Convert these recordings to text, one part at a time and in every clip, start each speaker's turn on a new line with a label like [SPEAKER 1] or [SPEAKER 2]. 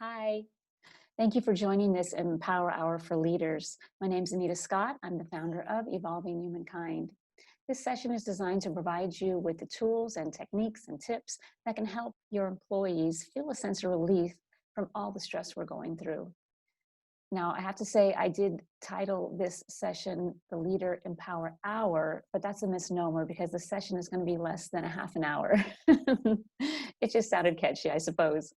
[SPEAKER 1] Hi, thank you for joining this Empower Hour for Leaders. My name is Anita Scott. I'm the founder of Evolving Humankind. This session is designed to provide you with the tools and techniques and tips that can help your employees feel a sense of relief from all the stress we're going through. Now, I have to say, I did title this session the Leader Empower Hour, but that's a misnomer because the session is going to be less than a half an hour. It just sounded catchy, I suppose.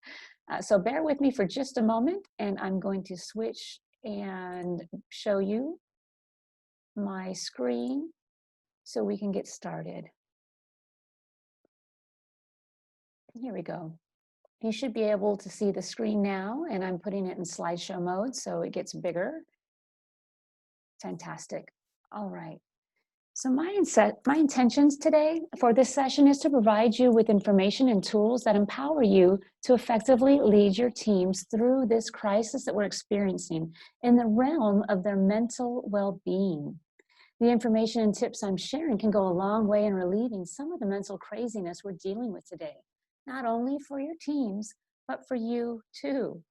[SPEAKER 1] So bear with me for just a moment, and I'm going to switch and show you my screen so we can get started. Here we go. You should be able to see the screen now, and I'm putting it in slideshow mode so it gets bigger. Fantastic. All right. So my intentions today for this session is to provide you with information and tools that empower you to effectively lead your teams through this crisis that we're experiencing in the realm of their mental well-being. The information and tips I'm sharing can go a long way in relieving some of the mental craziness we're dealing with today, not only for your teams, but for you too.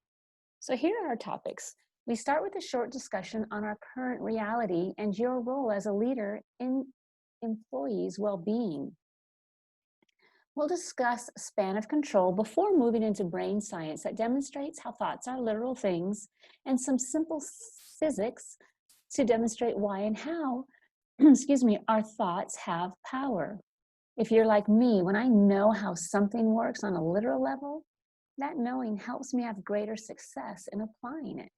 [SPEAKER 1] So here are our topics. We start with a short discussion on our current reality and your role as a leader in employees' well-being. We'll discuss span of control before moving into brain science that demonstrates how thoughts are literal things and some simple physics to demonstrate why and how, excuse me, our thoughts have power. If you're like me, when I know how something works on a literal level, that knowing helps me have greater success in applying it.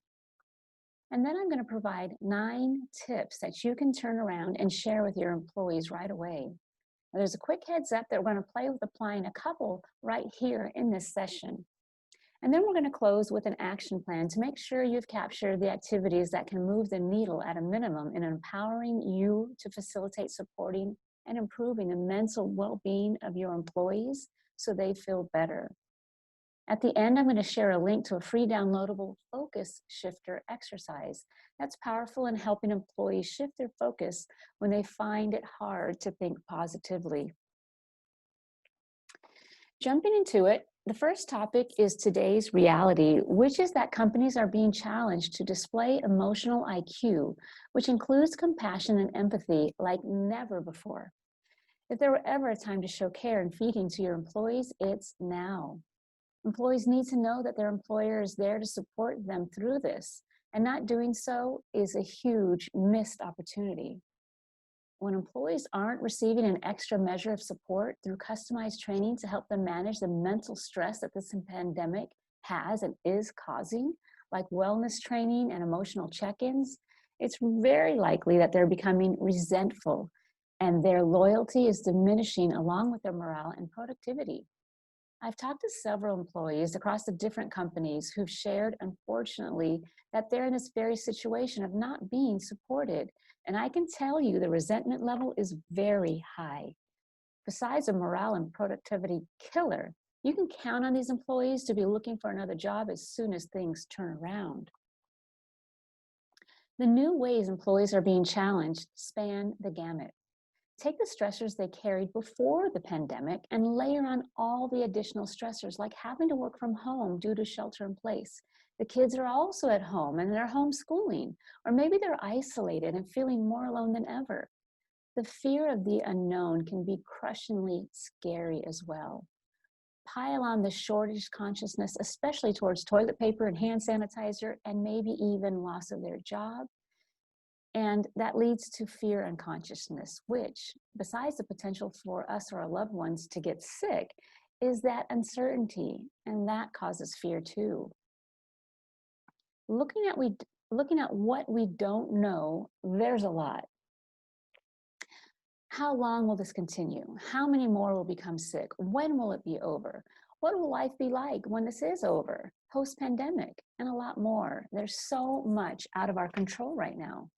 [SPEAKER 1] And then I'm going to provide 9 tips that you can turn around and share with your employees right away. Now, there's a quick heads up that we're going to play with applying a couple right here in this session. And then we're going to close with an action plan to make sure you've captured the activities that can move the needle at a minimum in empowering you to facilitate supporting and improving the mental well-being of your employees so they feel better. At the end, I'm going to share a link to a free downloadable focus shifter exercise that's powerful in helping employees shift their focus when they find it hard to think positively. Jumping into it, the first topic is today's reality, which is that companies are being challenged to display emotional IQ, which includes compassion and empathy like never before. If there were ever a time to show care and feeding to your employees, it's now. Employees need to know that their employer is there to support them through this, and not doing so is a huge missed opportunity. When employees aren't receiving an extra measure of support through customized training to help them manage the mental stress that this pandemic has and is causing, like wellness training and emotional check-ins, it's very likely that they're becoming resentful and their loyalty is diminishing along with their morale and productivity. I've talked to several employees across the different companies who've shared, unfortunately, that they're in this very situation of not being supported. And I can tell you the resentment level is very high. Besides a morale and productivity killer, you can count on these employees to be looking for another job as soon as things turn around. The new ways employees are being challenged span the gamut. Take the stressors they carried before the pandemic and layer on all the additional stressors like having to work from home due to shelter in place. The kids are also at home and they're homeschooling, or maybe they're isolated and feeling more alone than ever. The fear of the unknown can be crushingly scary as well. Pile on the shortage consciousness, especially towards toilet paper and hand sanitizer, and maybe even loss of their job. And that leads to fear unconsciousness, which, besides the potential for us or our loved ones to get sick, is that uncertainty, and that causes fear too. Looking at what we don't know, there's a lot. How long will this continue? How many more will become sick? When will it be over? What will life be like when this is over, post-pandemic, and a lot more? There's so much out of our control right now.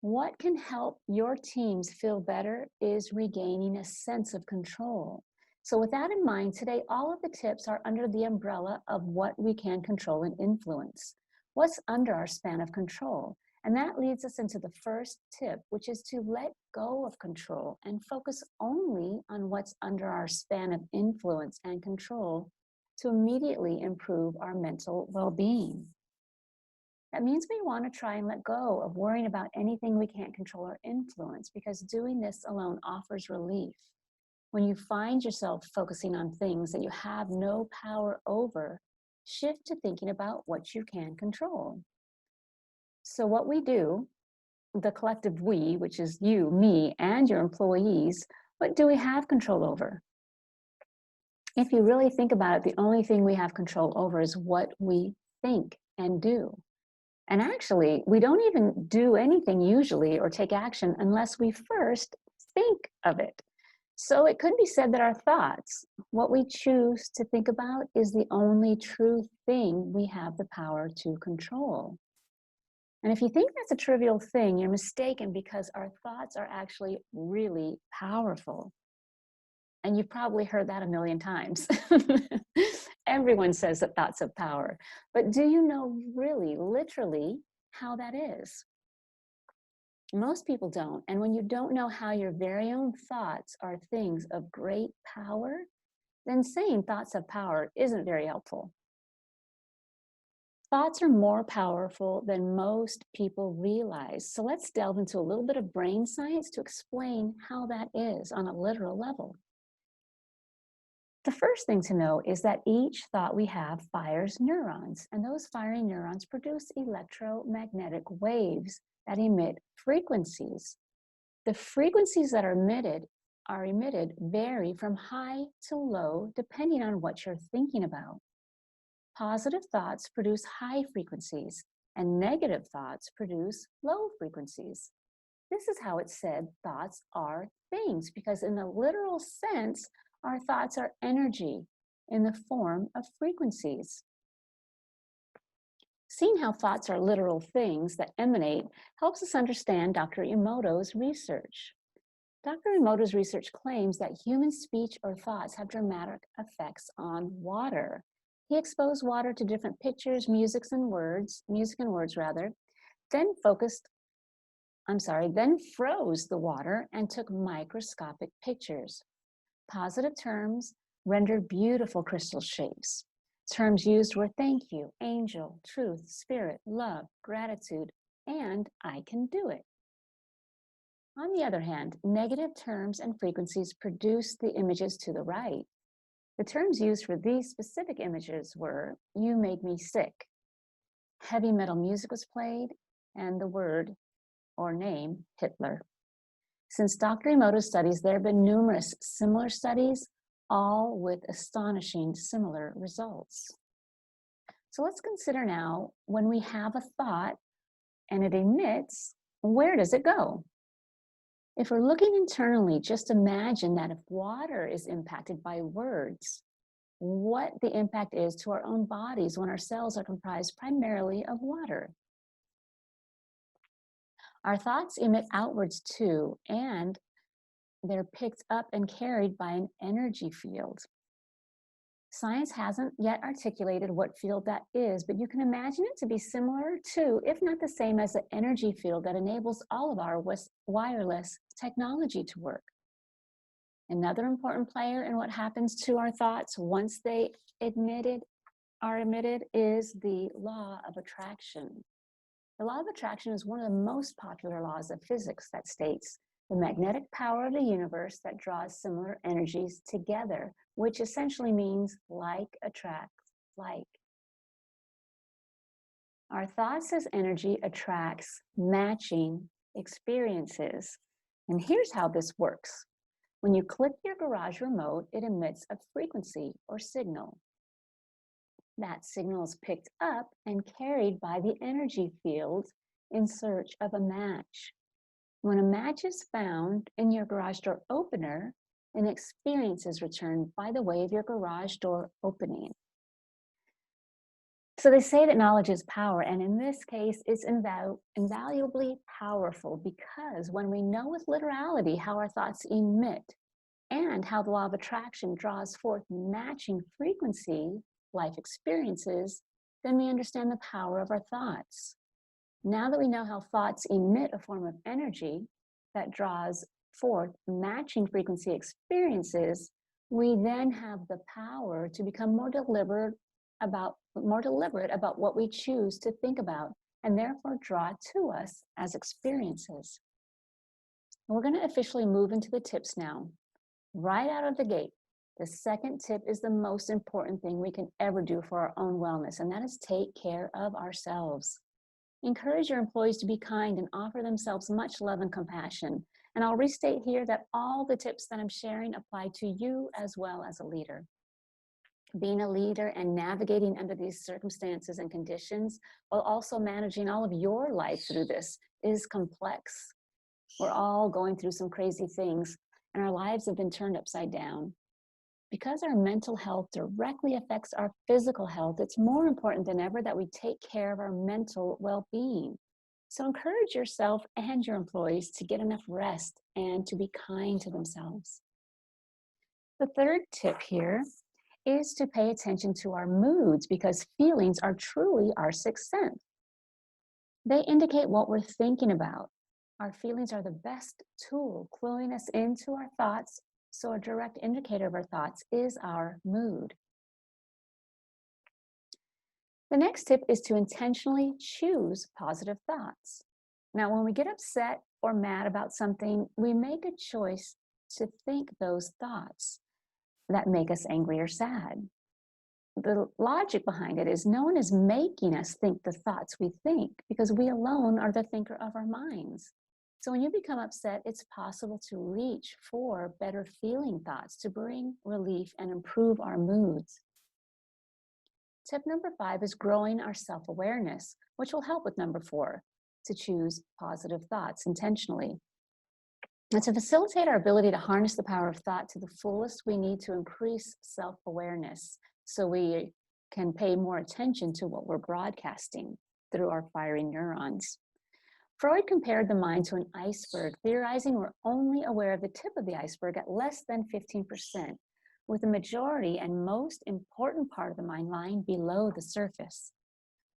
[SPEAKER 1] What can help your teams feel better is regaining a sense of control. So with that in mind, today, all of the tips are under the umbrella of what we can control and influence. What's under our span of control? And that leads us into the first tip, which is to let go of control and focus only on what's under our span of influence and control, to immediately improve our mental well-being. That means we want to try and let go of worrying about anything we can't control or influence, because doing this alone offers relief. When you find yourself focusing on things that you have no power over, shift to thinking about what you can control. So what we do, the collective we, which is you, me, and your employees, what do we have control over? If you really think about it, the only thing we have control over is what we think and do. And actually, we don't even do anything usually or take action unless we first think of it. So it could be said that our thoughts, what we choose to think about, is the only true thing we have the power to control. And if you think that's a trivial thing, you're mistaken, because our thoughts are actually really powerful. And you've probably heard that a million times. Everyone says that thoughts have power. But do you know really, literally, how that is? Most people don't. And when you don't know how your very own thoughts are things of great power, then saying thoughts have power isn't very helpful. Thoughts are more powerful than most people realize. So let's delve into a little bit of brain science to explain how that is on a literal level. The first thing to know is that each thought we have fires neurons, and those firing neurons produce electromagnetic waves that emit frequencies. The frequencies that are emitted vary from high to low depending on what you're thinking about. Positive thoughts produce high frequencies, and negative thoughts produce low frequencies. This is how it's said thoughts are things, because in the literal sense, our thoughts are energy in the form of frequencies. Seeing how thoughts are literal things that emanate helps us understand Dr. Emoto's research. Dr. Emoto's research claims that human speech or thoughts have dramatic effects on water. He exposed water to different pictures, music and words, then froze the water and took microscopic pictures. Positive terms rendered beautiful crystal shapes. Terms used were thank you, angel, truth, spirit, love, gratitude, and I can do it. On the other hand, negative terms and frequencies produced the images to the right. The terms used for these specific images were, you made me sick, heavy metal music was played, and the word or name, Hitler. Since Dr. Emoto's studies, there have been numerous similar studies, all with astonishing similar results. So let's consider now, when we have a thought and it emits, where does it go? If we're looking internally, just imagine that if water is impacted by words, what the impact is to our own bodies when our cells are comprised primarily of water. Our thoughts emit outwards too, and they're picked up and carried by an energy field. Science hasn't yet articulated what field that is, but you can imagine it to be similar to, if not the same as, the energy field that enables all of our wireless technology to work. Another important player in what happens to our thoughts once they are emitted is the law of attraction. The law of attraction is one of the most popular laws of physics that states the magnetic power of the universe that draws similar energies together, which essentially means like attracts like. Our thoughts as energy attracts matching experiences. And here's how this works. When you click your garage remote, it emits a frequency or signal. That signal is picked up and carried by the energy field in search of a match. When a match is found in your garage door opener, an experience is returned by the way of your garage door opening. So they say that knowledge is power, and in this case, it's invaluably powerful, because when we know with literality how our thoughts emit and how the law of attraction draws forth matching frequency life experiences, then we understand the power of our thoughts. Now that we know how thoughts emit a form of energy that draws forth matching frequency experiences, we then have the power to become more deliberate about what we choose to think about and therefore draw to us as experiences. We're going to officially move into the tips now. Right out of the gate, the second tip is the most important thing we can ever do for our own wellness, and that is take care of ourselves. Encourage your employees to be kind and offer themselves much love and compassion. And I'll restate here that all the tips that I'm sharing apply to you as well as a leader. Being a leader and navigating under these circumstances and conditions, while also managing all of your life through this, is complex. We're all going through some crazy things, and our lives have been turned upside down. Because our mental health directly affects our physical health, it's more important than ever that we take care of our mental well-being. So encourage yourself and your employees to get enough rest and to be kind to themselves. The third tip here is to pay attention to our moods, because feelings are truly our sixth sense. They indicate what we're thinking about. Our feelings are the best tool cluing us into our thoughts, so a direct indicator of our thoughts is our mood. The next tip is to intentionally choose positive thoughts. Now, when we get upset or mad about something, we make a choice to think those thoughts that make us angry or sad. The logic behind it is no one is making us think the thoughts we think, because we alone are the thinker of our minds. So when you become upset, it's possible to reach for better feeling thoughts to bring relief and improve our moods. Tip number 5 is growing our self-awareness, which will help with number 4, to choose positive thoughts intentionally. And to facilitate our ability to harness the power of thought to the fullest, we need to increase self-awareness so we can pay more attention to what we're broadcasting through our firing neurons. Freud compared the mind to an iceberg, theorizing we're only aware of the tip of the iceberg at less than 15%, with the majority and most important part of the mind lying below the surface.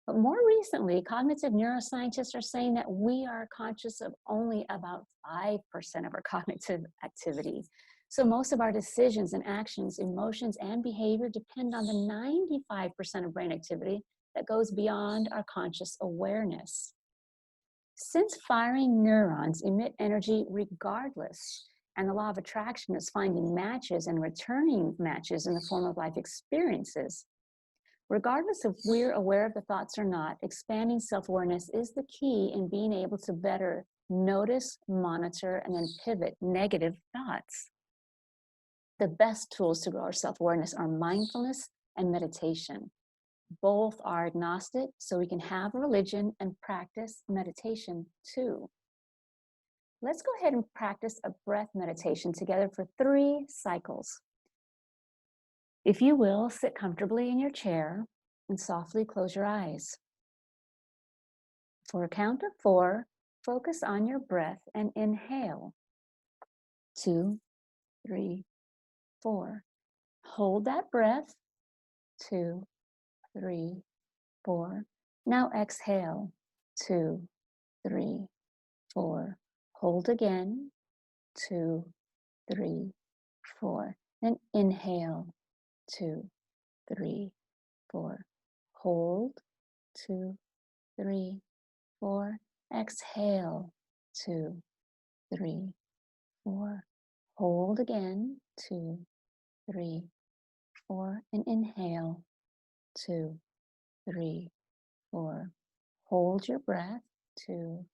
[SPEAKER 1] But more recently, cognitive neuroscientists are saying that we are conscious of only about 5% of our cognitive activity. So most of our decisions and actions, emotions, and behavior depend on the 95% of brain activity that goes beyond our conscious awareness. Since firing neurons emit energy regardless, and the law of attraction is finding matches and returning matches in the form of life experiences, regardless if we're aware of the thoughts or not, expanding self-awareness is the key in being able to better notice, monitor, and then pivot negative thoughts. The best tools to grow our self-awareness are mindfulness and meditation. Both are agnostic, so we can have religion and practice meditation too. Let's go ahead and practice a breath meditation together for 3 cycles. If you will, sit comfortably in your chair and softly close your eyes. For a count of 4, focus on your breath and inhale. 2, 3, 4. Hold that breath. 2, 3, 4. Now exhale. 2, 3, 4. Hold again. 2, 3, 4. Then inhale. 2, 3, 4. Hold. 2, 3, 4. Exhale. 2, 3, 4. Hold again. 2, 3, 4. And inhale. 2, 3, 4. Hold your breath. 2,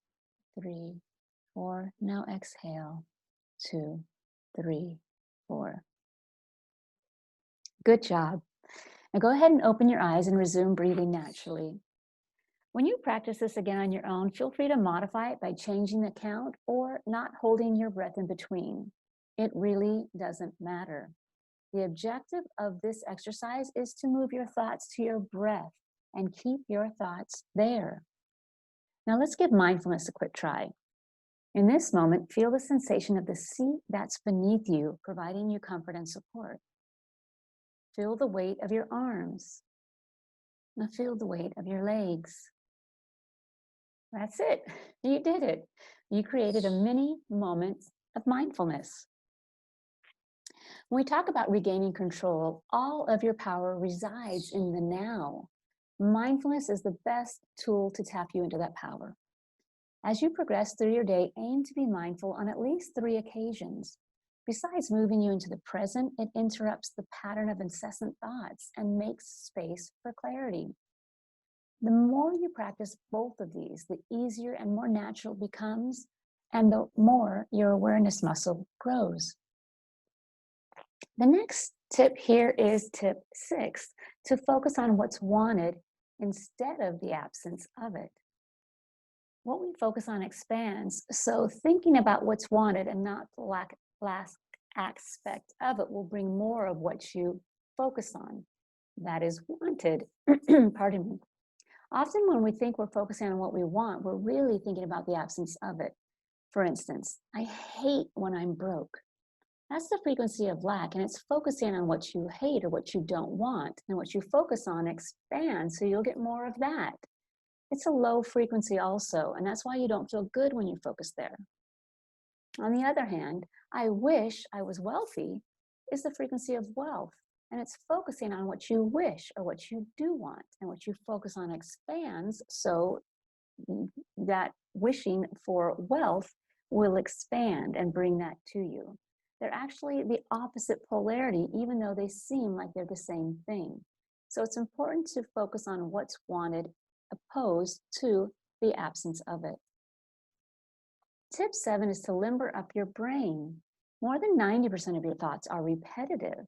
[SPEAKER 1] 3, 4. Now exhale. 2, 3, 4. Good job. Now go ahead and open your eyes and resume breathing naturally. When you practice this again on your own, feel free to modify it by changing the count or not holding your breath in between. It really doesn't matter. The objective of this exercise is to move your thoughts to your breath and keep your thoughts there. Now let's give mindfulness a quick try. In this moment, feel the sensation of the seat that's beneath you, providing you comfort and support. Feel the weight of your arms. Now feel the weight of your legs. That's it. You did it. You created a mini moment of mindfulness. When we talk about regaining control, all of your power resides in the now. Mindfulness is the best tool to tap you into that power. As you progress through your day, aim to be mindful on at least 3 occasions. Besides moving you into the present, it interrupts the pattern of incessant thoughts and makes space for clarity. The more you practice both of these, the easier and more natural it becomes, and the more your awareness muscle grows. The next tip here is tip 6, to focus on what's wanted instead of the absence of it. What we focus on expands, so thinking about what's wanted and not the last aspect of it will bring more of what you focus on. That is wanted. Pardon me. Often when we think we're focusing on what we want, we're really thinking about the absence of it. For instance, I hate when I'm broke. That's the frequency of lack, and it's focusing on what you hate or what you don't want. And what you focus on expands, so you'll get more of that. It's a low frequency also, and that's why you don't feel good when you focus there. On the other hand, I wish I was wealthy is the frequency of wealth, and it's focusing on what you wish or what you do want, and what you focus on expands, so that wishing for wealth will expand and bring that to you. They're actually the opposite polarity, even though they seem like they're the same thing. So it's important to focus on what's wanted opposed to the absence of it. Tip 7 is to limber up your brain. More than 90% of your thoughts are repetitive.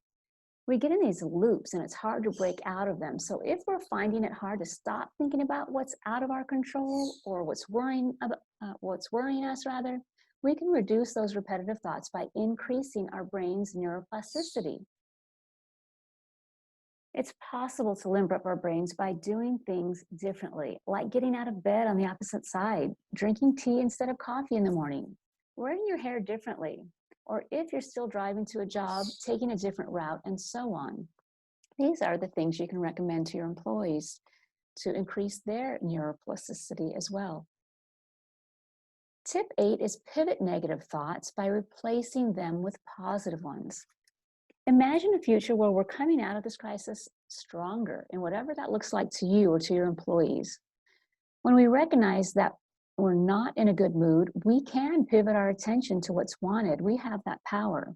[SPEAKER 1] We get in these loops and it's hard to break out of them. So if we're finding it hard to stop thinking about what's out of our control or what's worrying us, we can reduce those repetitive thoughts by increasing our brain's neuroplasticity. It's possible to limber up our brains by doing things differently, like getting out of bed on the opposite side, drinking tea instead of coffee in the morning, wearing your hair differently, or if you're still driving to a job, taking a different route, and so on. These are the things you can recommend to your employees to increase their neuroplasticity as well. Tip 8 is pivot negative thoughts by replacing them with positive ones. Imagine a future where we're coming out of this crisis stronger, in whatever that looks like to you or to your employees. When we recognize that we're not in a good mood, we can pivot our attention to what's wanted. We have that power.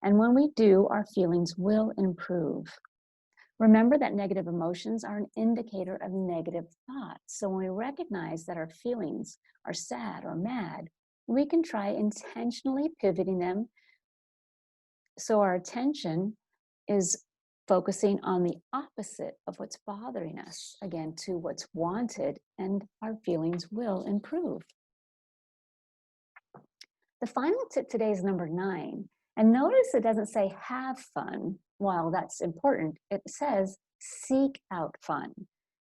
[SPEAKER 1] And when we do, our feelings will improve. Remember that negative emotions are an indicator of negative thoughts. So when we recognize that our feelings are sad or mad, we can try intentionally pivoting them so our attention is focusing on the opposite of what's bothering us, again, to what's wanted, and our feelings will improve. The final tip today is number 9. And notice it doesn't say have fun. While that's important, it says seek out fun.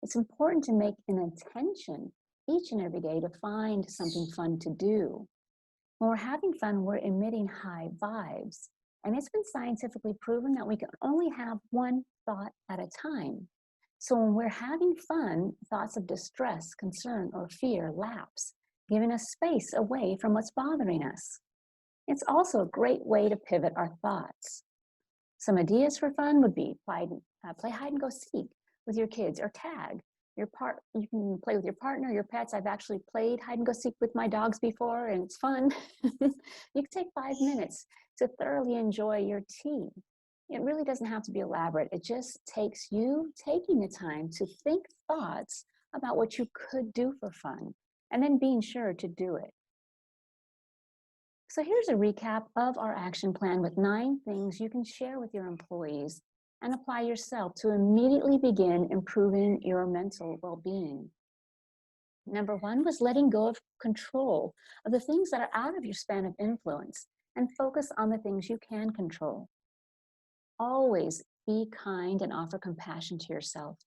[SPEAKER 1] It's important to make an intention each and every day to find something fun to do. When we're having fun, we're emitting high vibes. And it's been scientifically proven that we can only have one thought at a time. So when we're having fun, thoughts of distress, concern, or fear lapse, giving us space away from what's bothering us. It's also a great way to pivot our thoughts. Some ideas for fun would be play hide and go seek with your kids, or tag. You can play with your partner, your pets. I've actually played hide and go seek with my dogs before, and it's fun. You can take 5 minutes to thoroughly enjoy your tea. It really doesn't have to be elaborate. It just takes you taking the time to think thoughts about what you could do for fun, and then being sure to do it. So here's a recap of our action plan with 9 things you can share with your employees and apply yourself to immediately begin improving your mental well-being. Number 1 was letting go of control of the things that are out of your span of influence and focus on the things you can control. Always be kind and offer compassion to yourself.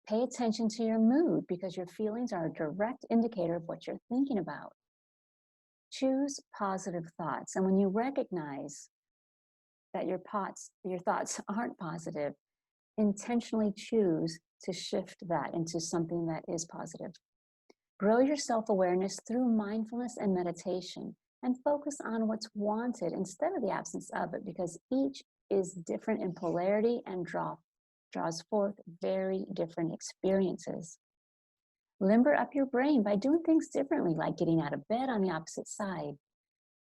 [SPEAKER 1] Pay attention to your mood, because your feelings are a direct indicator of what you're thinking about. Choose positive thoughts. And when you recognize that your thoughts aren't positive, intentionally choose to shift that into something that is positive. Grow your self-awareness through mindfulness and meditation. and focus on what's wanted instead of the absence of it, because each is different in polarity and draws forth very different experiences. Limber up your brain by doing things differently, like getting out of bed on the opposite side.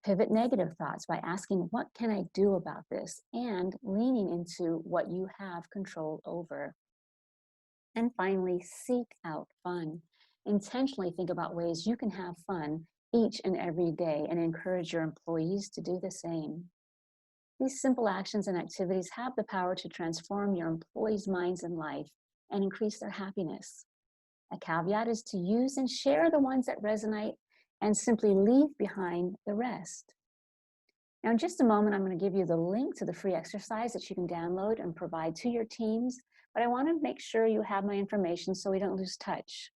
[SPEAKER 1] Pivot negative thoughts by asking, what can I do about this? And leaning into what you have control over. And finally, seek out fun. Intentionally think about ways you can have fun each and every day and encourage your employees to do the same. These simple actions and activities have the power to transform your employees' minds and life and increase their happiness. A caveat is to use and share the ones that resonate and simply leave behind the rest. Now, in just a moment, I'm going to give you the link to the free exercise that you can download and provide to your teams, but I want to make sure you have my information so we don't lose touch.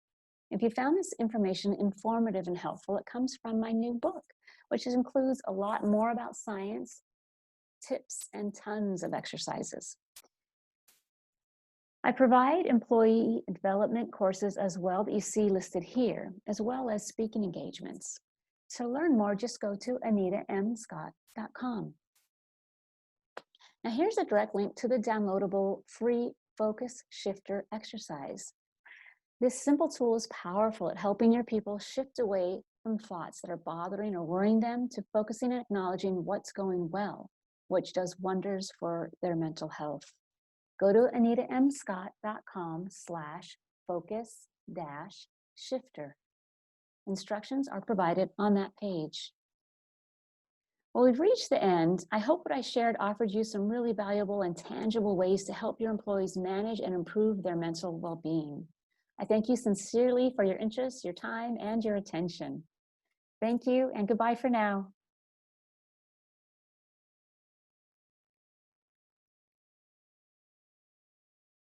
[SPEAKER 1] If you found this information informative and helpful, it comes from my new book, which includes a lot more about science, tips, and tons of exercises. I provide employee development courses as well that you see listed here, as well as speaking engagements. To learn more, just go to anitamscott.com. Now here's a direct link to the downloadable free Focus Shifter exercise. This simple tool is powerful at helping your people shift away from thoughts that are bothering or worrying them to focusing and acknowledging what's going well, which does wonders for their mental health. Go to anitamscott.com/focus-shifter. Instructions are provided on that page. Well, we've reached the end. I hope what I shared offered you some really valuable and tangible ways to help your employees manage and improve their mental well-being. I thank you sincerely for your interest, your time, and your attention. Thank you, and goodbye for now.